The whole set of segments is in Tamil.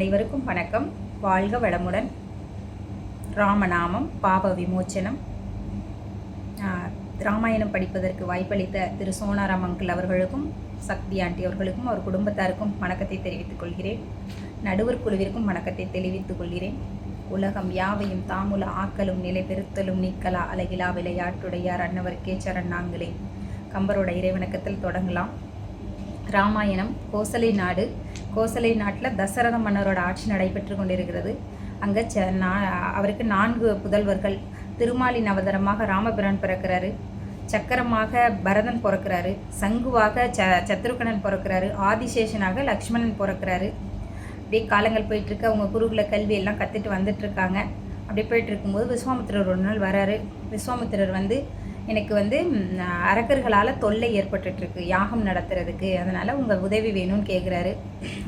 அனைவருக்கும் வணக்கம். வாழ்க வளமுடன். ராமநாமம் பாப விமோச்சனம். ராமாயணம் படிப்பதற்கு வாய்ப்பளித்த திரு சோனாராம் அங்கிள் அவர்களுக்கும் சக்தி ஆண்டி அவர்களுக்கும் அவர் குடும்பத்தாருக்கும் வணக்கத்தை தெரிவித்துக் கொள்கிறேன். நடுவர் குழுவிற்கும் வணக்கத்தை தெரிவித்துக் கொள்கிறேன். உலகம் யாவையும் தாமுல ஆக்கலும் நிலை பெருத்தலும் நீக்கலா அழகிலா விளையாட்டுடையார் அன்னவருக்கே சரண் நாங்களே. கம்பரோட இறைவணக்கத்தில் தொடங்கலாம். ராமாயணம் கோசலை நாடு. கோசலை நாட்டில் தசரத மன்னரோட ஆட்சி நடைபெற்று கொண்டிருக்கிறது. அங்கே அவருக்கு 4 புதல்வர்கள். திருமாலின் அவதாரமாக ராமபிரான் பிறக்கிறாரு. சக்கரமாக பரதன் பிறக்கிறாரு. சங்குவாக சத்ருகனன் பிறக்கிறாரு. ஆதிசேஷனாக லக்ஷ்மணன் பிறக்கிறாரு. அப்படியே காலங்கள் போயிட்டுருக்கு. அவங்க குருகுல கல்வி எல்லாம் கற்றுட்டு வந்துட்டுருக்காங்க. அப்படியே போயிட்டு இருக்கும்போது விஸ்வாமித்திரர் ஒரு நாள் வராரு. விஸ்வாமித்திரர் எனக்கு அரக்கர்களால் தொல்லை ஏற்பட்டுருக்கு யாகம் நடத்துறதுக்கு, அதனால் உங்கள் உதவி வேணும்னு கேட்குறாரு.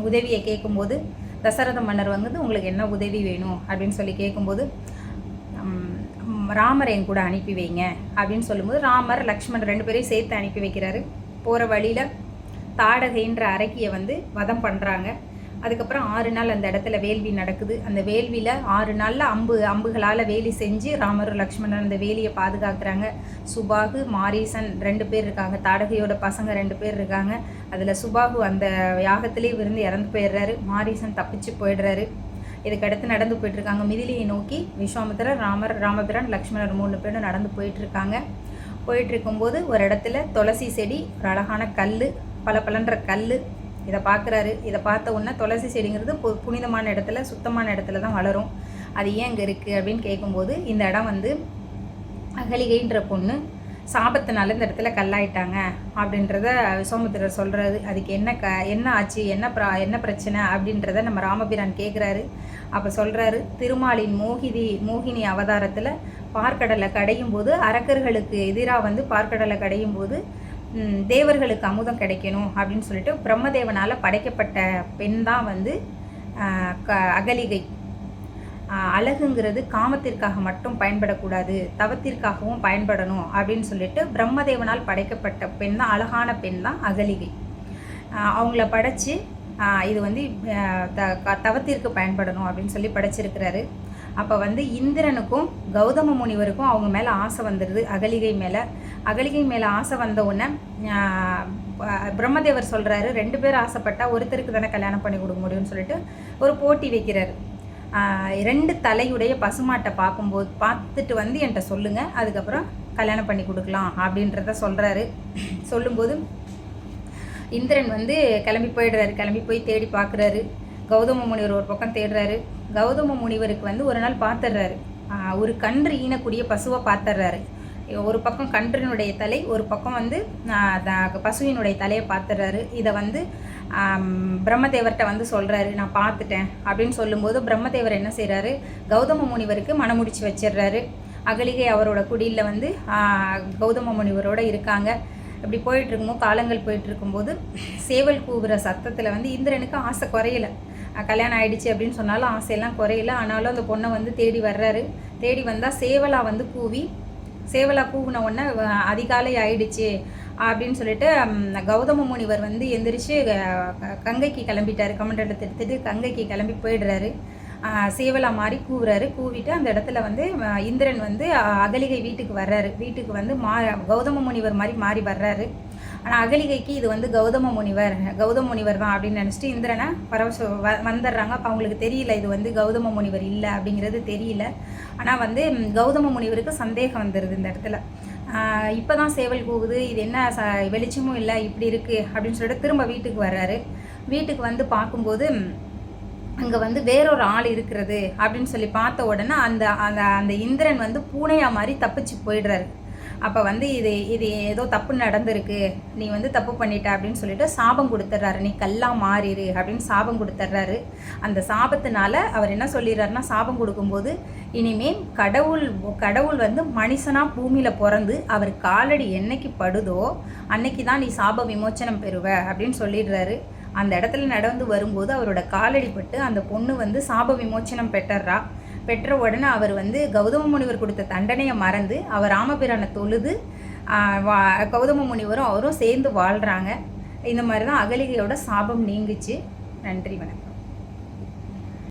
உதவியை கேட்கும்போது தசரத மன்னர் உங்களுக்கு என்ன உதவி வேணும் அப்படின்னு சொல்லி கேட்கும்போது ராமரை என் கூட அனுப்பி வைங்க அப்படின்னு சொல்லும்போது ராமர் லக்ஷ்மணன் 2 பேரையும் சேர்த்து அனுப்பி வைக்கிறாரு. போகிற வழியில் தாடகைன்ற அரக்கியை வதம் பண்ணுறாங்க. அதுக்கப்புறம் 6 நாள் அந்த இடத்துல வேள்வி நடக்குது. அந்த வேள்வியில் 6 நாளில் அம்புகளால் வேலி செஞ்சு ராமர் லக்ஷ்மணன் அந்த வேலியை பாதுகாக்கிறாங்க. சுபாகு மாரீசன் 2 பேர் இருக்காங்க. தாடகையோட பசங்க 2 பேர் இருக்காங்க. அதில் சுபாகு அந்த யாகத்திலே இறந்து போயிடுறாரு. மாரீசன் தப்பிச்சு போயிடுறாரு. இதுக்கடுத்து நடந்து போயிட்டுருக்காங்க. மிதிலியை நோக்கி விஸ்வாமித்திரர், ராமபிரான், லக்ஷ்மணர் 3 பேரும் நடந்து போயிட்டுருக்காங்க. போயிட்டுருக்கும்போது ஒரு இடத்துல துளசி செடி, ஒரு அழகான கல், பளபளன்ற கல் இதை பார்க்குறாரு. இதை பார்த்த உடனே துளசி செடிங்கிறது புனிதமான இடத்துல, சுத்தமான இடத்துல தான் வளரும். அது ஏன் இங்கே இருக்குது அப்படின்னு கேட்கும்போது இந்த இடம் அகலிகைன்ற பொண்ணு சாபத்தினால இந்த இடத்துல கல்லாயிட்டாங்க அப்படின்றத விஸ்வாமித்திரர் சொல்கிறாரு. அதுக்கு என்ன ஆச்சு, என்ன பிரச்சனை அப்படின்றத நம்ம ராமபிரான் கேட்குறாரு. அப்போ சொல்கிறாரு, திருமாலின் மோகினி அவதாரத்தில் பார்க்கடலை கடையும் போது அரக்கர்களுக்கு எதிராக பார்க்கடலை கடையும் போது தேவர்களுக்கு அமுதம் கிடைக்கணும் அப்படின்னு சொல்லிட்டு பிரம்மதேவனால் படைக்கப்பட்ட பெண் தான் அகலிகை. அழகுங்கிறது காமத்திற்காக மட்டும் பயன்படக்கூடாது, தவத்திற்காகவும் பயன்படணும் அப்படின்னு சொல்லிட்டு பிரம்மதேவனால் படைக்கப்பட்ட பெண் தான், அழகான பெண் தான் அகலிகை. அவங்கள படைச்சு இது தவத்திற்கு பயன்படணும் அப்படின்னு சொல்லி படைச்சிருக்கிறாரு. அப்போ இந்திரனுக்கும் கௌதம முனிவருக்கும் அவங்க மேலே ஆசை வந்துடுது அகலிகை மேலே ஆசை வந்த உடனே பிரம்மதேவர் சொல்கிறாரு, 2 பேர் ஆசைப்பட்டா ஒருத்தருக்கு தானே கல்யாணம் பண்ணி கொடுக்க முடியும்னு சொல்லிட்டு ஒரு போட்டி வைக்கிறாரு. 2 தலையுடைய பசுமாட்டை பார்த்துட்டு என்கிட்ட சொல்லுங்கள், அதுக்கப்புறம் கல்யாணம் பண்ணி கொடுக்கலாம் அப்படின்றத சொல்கிறாரு. சொல்லும்போது இந்திரன் கிளம்பி போயிடுறாரு. கிளம்பி போய் தேடி பார்க்குறாரு. கௌதம முனிவர் ஒரு பக்கம் தேடுறாரு. கௌதம முனிவருக்கு ஒரு நாள் பார்த்துடுறாரு. ஒரு கன்று ஈனக்கூடிய பசுவை பார்த்துடுறாரு. ஒரு பக்கம் கன்றினுடைய தலை, ஒரு பக்கம் பசுவினுடைய தலையை பார்த்துடுறாரு. இதை பிரம்மதேவர்கிட்ட சொல்கிறாரு, நான் பார்த்துட்டேன் அப்படின்னு சொல்லும்போது பிரம்மதேவர் என்ன செய்கிறாரு, கௌதம முனிவருக்கு மனமுடிச்சு வச்சிடுறாரு. அகலிகை அவரோட குடியில் கௌதம முனிவரோடு இருக்காங்க. இப்படி போயிட்டுருக்கும்போது காலங்கள் போயிட்டுருக்கும்போது சேவல் கூவுற சத்தத்தில் இந்திரனுக்கு ஆசை குறையலை. கல்யாணம் ஆகிடுச்சு அப்படின்னு சொன்னாலும் ஆசையெல்லாம் குறையல. ஆனாலும் அந்த பொண்ணை தேடி வர்றாரு. தேடி வந்தால் சேவலா கூவின உடனே அதிகாலை ஆயிடுச்சு அப்படின்னு சொல்லிட்டு கௌதம முனிவர் எந்திரிச்சு கங்கைக்கு கிளம்பிட்டார். கமண்டலத்தை எடுத்துட்டு கங்கைக்கு கிளம்பி போயிடுறாரு. சேவலா மாதிரி கூவுறாரு. கூவிட்டு அந்த இடத்துல இந்திரன் அகலிகை வீட்டுக்கு வர்றாரு. வீட்டுக்கு கௌதம முனிவர் மாதிரி மாறி வர்றாரு. ஆனால் அகலிகைக்கு இது கௌதம முனிவர் தான் அப்படின்னு நினச்சிட்டு இந்திரனை வந்துடுறாங்க. அப்போ அவங்களுக்கு தெரியல இது கௌதம முனிவர் இல்லை அப்படிங்கிறது தெரியல. ஆனால் கௌதம முனிவருக்கு சந்தேகம் வந்துடுது. இந்த இடத்துல இப்போ தான் சேவல் கூவுது, இது என்ன வெளிச்சமும் இல்லை, இப்படி இருக்குது அப்படின்னு சொல்லிட்டு திரும்ப வீட்டுக்கு வர்றாரு. வீட்டுக்கு பார்க்கும்போது அங்கே வேறொரு ஆள் இருக்கிறது அப்படின்னு சொல்லி பார்த்த உடனே அந்த இந்திரன் பூனையா மாதிரி தப்பிச்சு போயிடுறாரு. அப்போ இது ஏதோ தப்பு நடந்திருக்கு, நீ தப்பு பண்ணிட்ட அப்படின்னு சொல்லிட்டு சாபம் கொடுத்துட்றாரு. நீ கல்லா மாறிடு அப்படின்னு சாபம் கொடுத்துட்றாரு. அந்த சாபத்தினால அவர் என்ன சொல்லிடுறாருன்னா, சாபம் கொடுக்கும்போது இனிமேல் கடவுள் மனுஷனாக பூமியில் பிறந்து அவர் காலடி என்னைக்கு படுதோ அன்னைக்கு தான் நீ சாப விமோச்சனம் பெறுவ அப்படின்னு சொல்லிடுறாரு. அந்த இடத்துல நடந்து வரும்போது அவரோட காலடி பட்டு அந்த பொண்ணு சாப விமோச்சனம் பெற்ற உடனே அவர் கௌதம முனிவர் கொடுத்த தண்டனையை மறந்து அவர் ராமபிரானை தொழுது கௌதம முனிவரும் அவரும் சேர்ந்து வாழ்கிறாங்க. இந்த மாதிரி தான் அகலிகையோட சாபம் நீங்குச்சு. நன்றி, வணக்கம்.